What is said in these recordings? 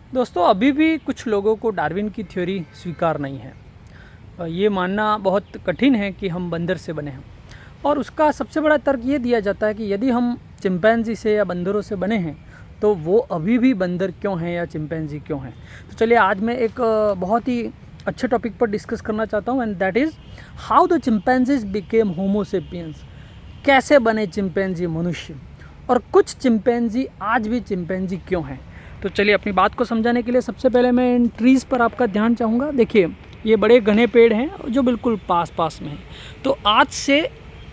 दोस्तों, अभी भी कुछ लोगों को डार्विन की थ्योरी स्वीकार नहीं है। ये मानना बहुत कठिन है कि हम बंदर से बने हैं, और उसका सबसे बड़ा तर्क ये दिया जाता है कि यदि हम चिंपैंजी से या बंदरों से बने हैं तो वो अभी भी बंदर क्यों हैं या चिंपैंजी क्यों हैं। तो चलिए, आज मैं एक बहुत ही अच्छे टॉपिक पर डिस्कस करना चाहता हूँ, and that is how the chimpanzees became homo sapiens. कैसे बने चिंपैंजी मनुष्य, और कुछ चिंपैंजी आज भी चिंपैंजी क्यों हैं। तो चलिए, अपनी बात को समझाने के लिए सबसे पहले मैं इन ट्रीज़ पर आपका ध्यान चाहूँगा। देखिए, ये बड़े घने पेड़ हैं जो बिल्कुल पास पास में हैं। तो आज से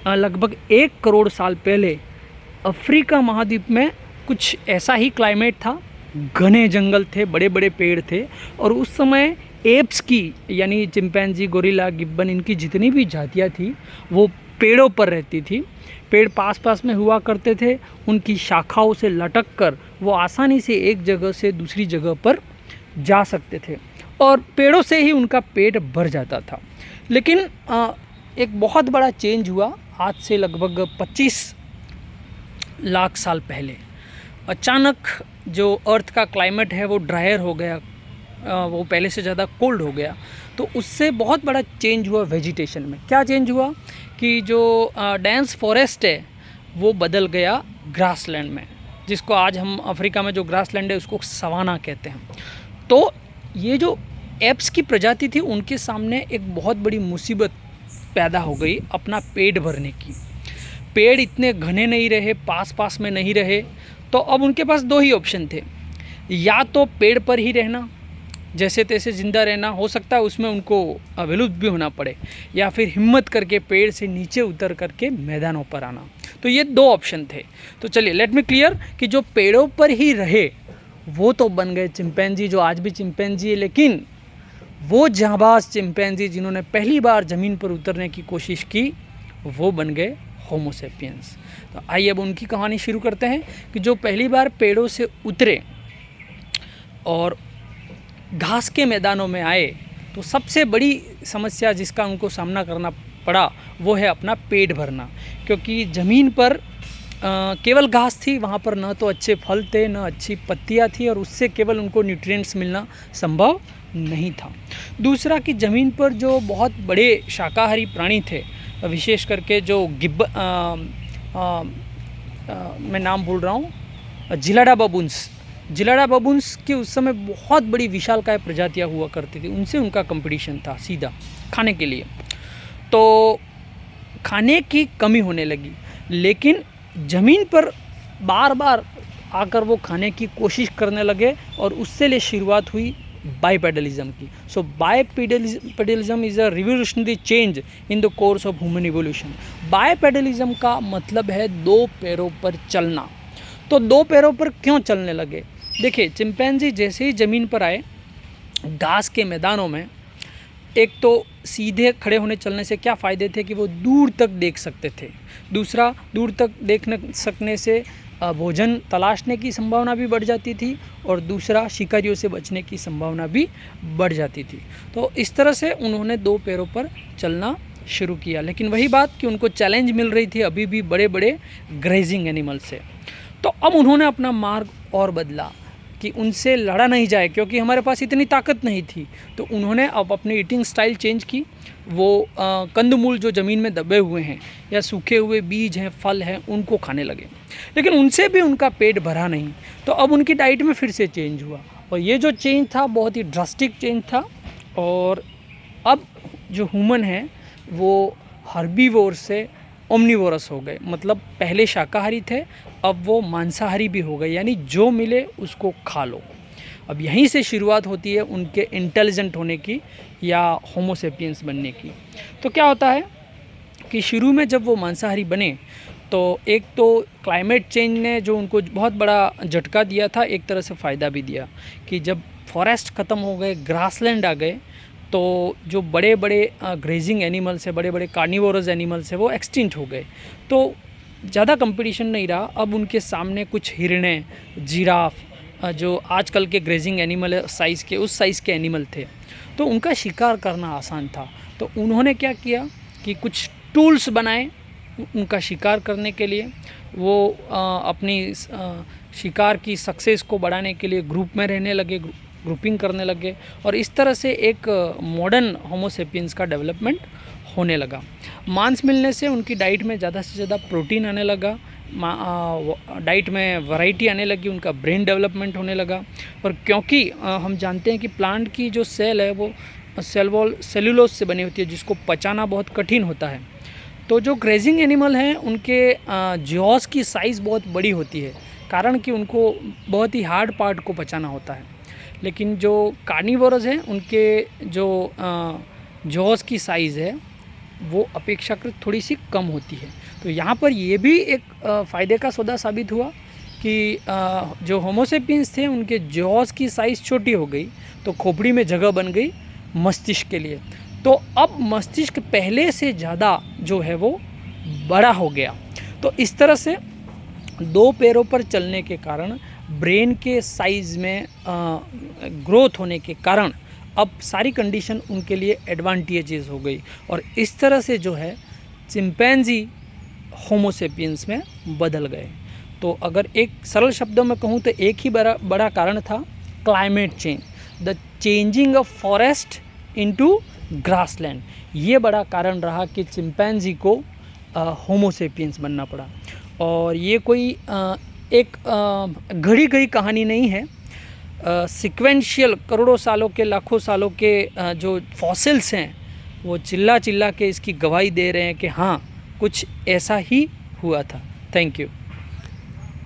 लगभग 1 करोड़ साल पहले अफ्रीका महाद्वीप में कुछ ऐसा ही क्लाइमेट था। घने जंगल थे, बड़े बड़े पेड़ थे, और उस समय एप्स की यानी चिंपैंजी, गोरिल्ला, गिब्बन, इनकी जितनी भी जातियाँ थी वो पेड़ों पर रहती थी। पेड़ पास पास में हुआ करते थे, उनकी शाखाओं से लटक कर वो आसानी से एक जगह से दूसरी जगह पर जा सकते थे, और पेड़ों से ही उनका पेट भर जाता था। लेकिन एक बहुत बड़ा चेंज हुआ आज से लगभग 25 लाख साल पहले। अचानक जो अर्थ का क्लाइमेट है वो ड्रायर हो गया, वो पहले से ज़्यादा कोल्ड हो गया। तो उससे बहुत बड़ा चेंज हुआ वेजिटेशन में। क्या चेंज हुआ कि जो डेंस फॉरेस्ट है वो बदल गया ग्रासलैंड में, जिसको आज हम अफ्रीका में जो ग्रासलैंड है उसको सवाना कहते हैं। तो ये जो एप्स की प्रजाति थी उनके सामने एक बहुत बड़ी मुसीबत पैदा हो गई अपना पेट भरने की। पेड़ इतने घने नहीं रहे, पास पास में नहीं रहे, तो अब उनके पास 2 ही ऑप्शन थे। या तो पेड़ पर ही रहना, जैसे तैसे ज़िंदा रहना, हो सकता है उसमें उनको विलुप्त भी होना पड़े, या फिर हिम्मत करके पेड़ से नीचे उतर करके मैदानों पर आना। तो ये 2 ऑप्शन थे। तो चलिए, लेट मी क्लियर कि जो पेड़ों पर ही रहे वो तो बन गए चिंपैंजी, जो आज भी चिंपैंजी है। लेकिन वो जांबाज चिंपैंजी जिन्होंने पहली बार ज़मीन पर उतरने की कोशिश की वो बन गए होमो सेपियंस। तो आइए अब उनकी कहानी शुरू करते हैं कि जो पहली बार पेड़ों से उतरे और घास के मैदानों में आए, तो सबसे बड़ी समस्या जिसका उनको सामना करना पड़ा वो है अपना पेट भरना। क्योंकि ज़मीन पर केवल घास थी, वहाँ पर न तो अच्छे फल थे न अच्छी पत्तियाँ थी, और उससे केवल उनको न्यूट्रिएंट्स मिलना संभव नहीं था। दूसरा कि ज़मीन पर जो बहुत बड़े शाकाहारी प्राणी थे, विशेष करके जो मैं नाम भूल रहा हूँ, जिलाडा बबून्स की उस समय बहुत बड़ी विशालकाय प्रजातियाँ हुआ करती थी। उनसे उनका कंपटीशन था सीधा खाने के लिए। तो खाने की कमी होने लगी, लेकिन ज़मीन पर बार बार आकर वो खाने की कोशिश करने लगे, और उससे ले शुरुआत हुई बाइपेडलिज्म की। So bipedalism is a revolutionary change in the course of human evolution. Bipedalism का मतलब है 2 पैरों पर चलना। तो 2 पैरों पर क्यों चलने लगे? देखिए, चिंपैंजी जैसे ही ज़मीन पर आए घास के मैदानों में, एक तो सीधे खड़े होने चलने से क्या फ़ायदे थे कि वो दूर तक देख सकते थे। दूसरा, दूर तक देखने सकने से भोजन तलाशने की संभावना भी बढ़ जाती थी, और दूसरा शिकारियों से बचने की संभावना भी बढ़ जाती थी। तो इस तरह से उन्होंने 2 पैरों पर चलना शुरू किया। लेकिन वही बात कि उनको चैलेंज मिल रही थी अभी भी बड़े बड़े ग्रेजिंग एनिमल से। तो अब उन्होंने अपना मार्ग और बदला कि उनसे लड़ा नहीं जाए, क्योंकि हमारे पास इतनी ताकत नहीं थी। तो उन्होंने अब अपनी ईटिंग स्टाइल चेंज की। वो कंदमूल जो ज़मीन में दबे हुए हैं या सूखे हुए बीज हैं, फल हैं, उनको खाने लगे। लेकिन उनसे भी उनका पेट भरा नहीं, तो अब उनकी डाइट में फिर से चेंज हुआ, और ये जो चेंज था बहुत ही ड्रास्टिक चेंज था। और अब जो ह्यूमन है वो हर्बीवोर से ओमनीवोरस हो गए। मतलब पहले शाकाहारी थे, अब वो मांसाहारी भी हो गए, यानी जो मिले उसको खा लो। अब यहीं से शुरुआत होती है उनके इंटेलिजेंट होने की या होमो सेपियंस बनने की। तो क्या होता है कि शुरू में जब वो मांसाहारी बने, तो एक तो क्लाइमेट चेंज ने जो उनको बहुत बड़ा झटका दिया था, एक तरह से फ़ायदा भी दिया कि जब फॉरेस्ट ख़त्म हो गए, ग्रासलैंड आ गए, तो जो बड़े बड़े ग्रेजिंग एनिमल्स है, बड़े बड़े कार्निवोरस एनिमल्स है, वो एक्सटिंक्ट हो गए। तो ज़्यादा कंपटीशन नहीं रहा। अब उनके सामने कुछ हिरने, जिराफ, जो आजकल के ग्रेजिंग एनिमल साइज़ के, उस साइज़ के एनिमल थे, तो उनका शिकार करना आसान था। तो उन्होंने क्या किया कि कुछ टूल्स बनाए उनका शिकार करने के लिए। वो अपनी शिकार की सक्सेस को बढ़ाने के लिए ग्रुप में रहने लगे, ग्रुपिंग करने लगे, और इस तरह से एक मॉडर्न होमो सेपियंस का डेवलपमेंट होने लगा। मांस मिलने से उनकी डाइट में ज़्यादा से ज़्यादा प्रोटीन आने लगा, डाइट में वैरायटी आने लगी, उनका ब्रेन डेवलपमेंट होने लगा। और क्योंकि हम जानते हैं कि प्लांट की जो सेल है वो सेल वॉल सेल्यूलोज से बनी होती है, जिसको पचाना बहुत कठिन होता है। तो जो ग्रेजिंग एनिमल हैं उनके जॉस की साइज़ बहुत बड़ी होती है, कारण कि उनको बहुत ही हार्ड पार्ट को पचाना होता है। लेकिन जो कार्निवोरस हैं उनके जो जॉस की साइज़ है वो अपेक्षाकृत थोड़ी सी कम होती है। तो यहाँ पर ये भी एक फ़ायदे का सौदा साबित हुआ कि जो होमो सेपियंस थे उनके जॉस की साइज़ छोटी हो गई, तो खोपड़ी में जगह बन गई मस्तिष्क के लिए। तो अब मस्तिष्क पहले से ज़्यादा जो है वो बड़ा हो गया। तो इस तरह से दो पैरों पर चलने के कारण, ब्रेन के साइज़ में ग्रोथ होने के कारण अब सारी कंडीशन उनके लिए एडवांटेजेस हो गई, और इस तरह से जो है चिंपैंजी होमो सेपियंस में बदल गए। तो अगर एक सरल शब्दों में कहूँ तो एक ही बड़ा कारण था climate change, the changing of forest into grassland. ये बड़ा कारण रहा कि चिंपैंजी को होमो सेपियंस बनना पड़ा। और ये कोई एक घड़ी गई कहानी नहीं है। सिक्वेंशियल करोड़ों सालों के, लाखों सालों के जो फॉसिल्स हैं वो चिल्ला चिल्ला के इसकी गवाही दे रहे हैं कि हाँ, कुछ ऐसा ही हुआ था। Thank you.